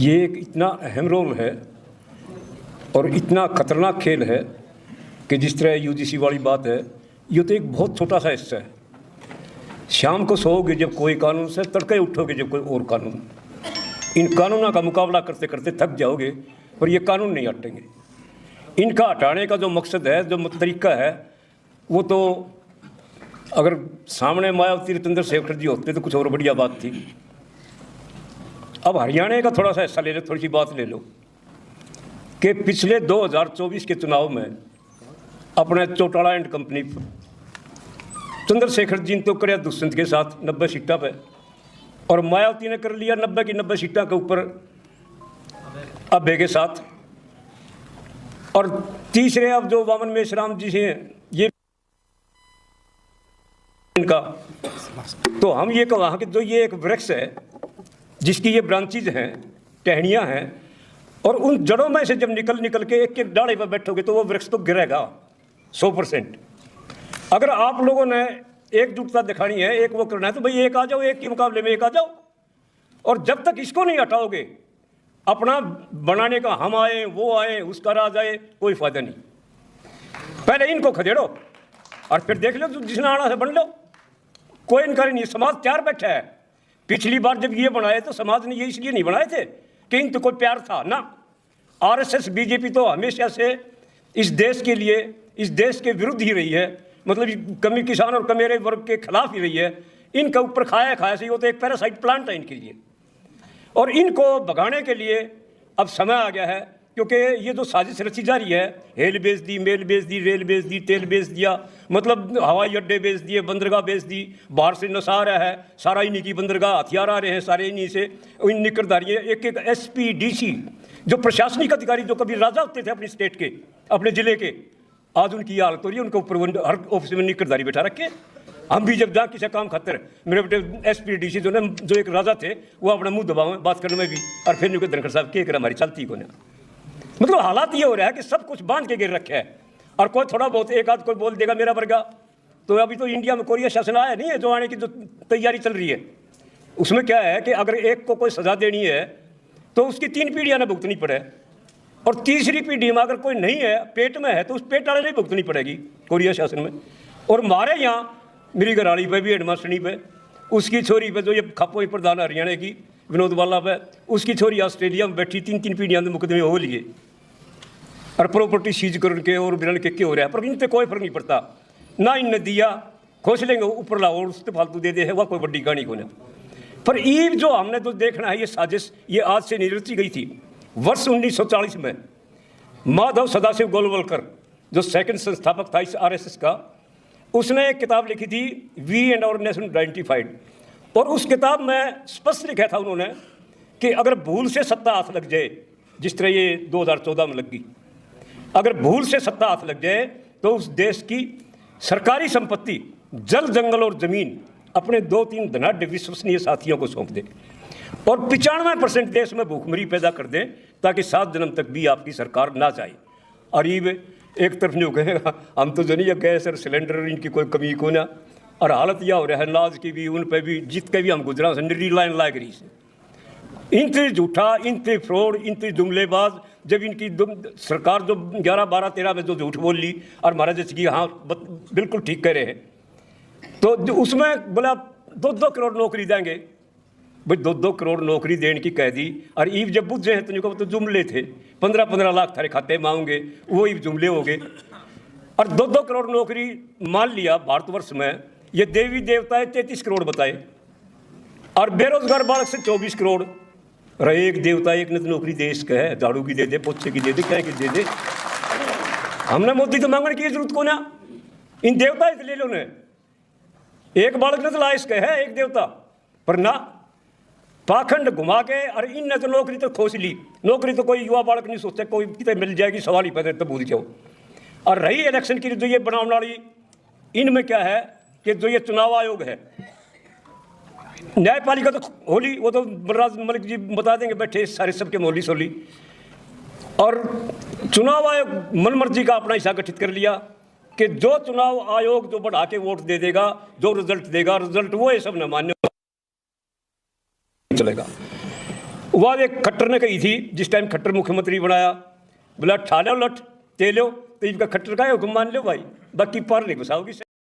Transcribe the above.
ये एक इतना अहम रोल है और इतना खतरनाक खेल है कि जिस तरह यूजीसी वाली बात है, ये तो एक बहुत छोटा सा हिस्सा है। शाम को सोओगे जब कोई कानून से, तड़के उठोगे जब कोई और कानून। इन कानूनों का मुकाबला करते करते थक जाओगे, पर ये कानून नहीं हटेंगे। इनका हटाने का जो मकसद है, जो तरीका है, वो तो अगर सामने मायावती रविंद्र शेखर जी होते तो कुछ और बढ़िया बात थी। अब हरियाणा का थोड़ा सा हिस्सा ले लो, थोड़ी सी बात ले लो कि पिछले 2024 के चुनाव में अपने चौटाला एंड कंपनी चंद्रशेखर जी ने तो कराया दुष्यंत के साथ 90 सीटा पे, और मायावती ने कर लिया 90 की 90 सीटा के ऊपर अभय के साथ। और तीसरे अब जो वामन मेश्राम जी हैं, ये इनका, तो हम ये कहा कि जो ये एक वृक्ष है जिसकी ये ब्रांचेज हैं, टहनियाँ हैं, और उन जड़ों में से जब निकल के एक एक डाले पर बैठोगे तो वो वृक्ष तो गिरेगा 100%। अगर आप लोगों ने एकजुटता दिखानी है, एक वो करना है, तो भाई एक आ जाओ, एक के मुकाबले में एक आ जाओ। और जब तक इसको नहीं हटाओगे, अपना बनाने का हम आए वो आए उसका राज आए, कोई फायदा नहीं। पहले इनको खदेड़ो और फिर देख लो जिसने आना है बन लो, कोई इनकार नहीं। समाज तैयार बैठा है। पिछली बार जब ये बनाए तो समाज ने ये इसलिए नहीं बनाए थे कि इन तो कोई प्यार था ना। आरएसएस बीजेपी तो हमेशा से इस देश के लिए, इस देश के विरुद्ध ही रही है, मतलब कमी किसान और कमेरे वर्ग के खिलाफ ही रही है। इनका ऊपर खाया से वो तो एक पैरासाइट प्लांट है इनके लिए, और इनको भगाने के लिए अब समय आ गया है। क्योंकि ये जो साजिश रची जा रही है, हेल बेच दी, मेल बेच दी, रेल बेच दी, तेल बेच दिया, मतलब हवाई अड्डे बेच दिए, बंदरगाह बेच दी, बाहर से नशा आ रहा है, सारा इन्हीं की बंदरगाह, हथियार आ रहे हैं सारे इन्हीं से, इन निकरदारी। एक एक एसपी डीसी जो प्रशासनिक अधिकारी जो कभी राजा होते थे अपनी स्टेट के, अपने ज़िले के, आज उनकी हालत हो रही है। उनके ऊपर हर ऑफिस में निकरदारी बैठा रखे। हम भी जब जहाँ किसी काम खातर मेरे बेटे एसपी डीसी जो एक राजा थे, वो अपना मुँह दबावें बात करने में भी, और फिर न्यू धनखड़ साहब के हमारी चलती को ना। मतलब हालात ये हो रहा है कि सब कुछ बांध के गिर रखे है, और कोई थोड़ा बहुत एक आध कोई बोल देगा मेरा वर्गा। तो अभी तो इंडिया में कोरिया शासन आया नहीं है, जो आने की जो तैयारी चल रही है, उसमें क्या है कि अगर एक को कोई सजा देनी है तो उसकी 3 पीढ़ियां ना भुगतनी पड़े, और तीसरी पीढ़ी में अगर कोई नहीं है, पेट में है, तो उस पेट वाले नहीं भुगतनी पड़ेगी कोरिया शासन में। और हमारे यहाँ मेरी घराली पे भी, हेडमास्टरनी पे, उसकी छोरी पे, जो ये खापोई प्रधान हरियाणा की विनोद वाला पे, उसकी छोरी ऑस्ट्रेलिया में बैठी 3 पीढ़ियां मुकदमे हो लिए, और प्रॉपर्टी सीज करके और बिरन के हो रहा है। पर इन पर कोई फर्क नहीं पड़ता ना। इनने दिया खोस लेंगे ऊपर लाओ, उससे फालतू दे दे है, वह कोई बड़ी कहानी को ना। पर ये जो हमने तो देखना है, ये साजिश ये आज से नहीं रची गई थी। वर्ष 1940 में माधव सदाशिव गोलवलकर, जो सेकंड संस्थापक था इस आरएसएस का, उसने एक किताब लिखी थी we and our nation identified. और उस किताब में स्पष्ट लिखा था उन्होंने कि अगर भूल से सत्ता हाथ लग जाए, जिस तरह ये 2014 में लगी, अगर भूल से सत्ता हाथ लग जाए तो उस देश की सरकारी संपत्ति, जल, जंगल और जमीन अपने 2-3 धनाढ्य विश्वसनीय साथियों को सौंप दे, और 95% देश में भूखमरी पैदा कर दें, ताकि 7 जन्म तक भी आपकी सरकार ना जाए। और ये एक तरफ नहीं कहेगा हम तो जो नहीं गैस और सिलेंडर इनकी कोई कमी को ना, और हालत यह हो रहा है नाज की भी, उन पर भी, जित के भी हम गुजरा से लाइन लाग रही से। इनसे झूठा, इनसे फ्रॉड, इनसे जुमलेबाज, जब इनकी सरकार जो 11, 12, 13 में जो झूठ बोल ली और महाराज जैसे कि हाँ बिल्कुल ठीक कह रहे हैं, तो उसमें बोला 2-2 करोड़ नौकरी देंगे। भाई 2-2 करोड़ नौकरी देने की कह दी, और ईव जब बुझे हैं तो जुमले थे। 15-15 लाख थारे खाते मांगोगे, वो ईव जुमले हो गए। और 2-2 करोड़ नौकरी मान लिया भारतवर्ष में, ये देवी देवताएं 33 करोड़ बताए, और बेरोजगार बालक से 24 करोड़ रहे। एक देवता एक ने तो नौकरी देश का है, झाड़ू की दे दे, पोछे की दे दे, क्या की दे दे। हमने मोदी तो मांगने की जरूरत को ना, इन देवता ही ले लो ने। एक बालक ने तो लाइस का है एक देवता, पर ना पाखंड घुमा के, और इनने तो नौकरी तो खोस ली। नौकरी तो कोई युवा बालक नहीं सोचता कोई कितने मिल जाएगी, सवाल ही पैदा तो भूल जाओ। और रही इलेक्शन की जो ये बनावने वाली, इनमें क्या है कि जो ये चुनाव आयोग है, न्यायपालिका तो होली, वो तो बलराज मलिक जी बता देंगे बैठे सारे सबके मोली सोली। और चुनाव आयोग मनमर्जी का अपना हिस्सा गठित कर लिया कि जो चुनाव आयोग जो बढ़ा के वोट दे देगा, जो रिजल्ट देगा, रिजल्ट वो ये सब न मान्य चलेगा। वो बात एक खट्टर ने कही थी जिस टाइम खट्टर मुख्यमंत्री बनाया, बोला ठा लो लठ ते लो, तो इनका खट्टर का है हुक्म मान लो भाई, बाकी पर नहीं घुसाओगी।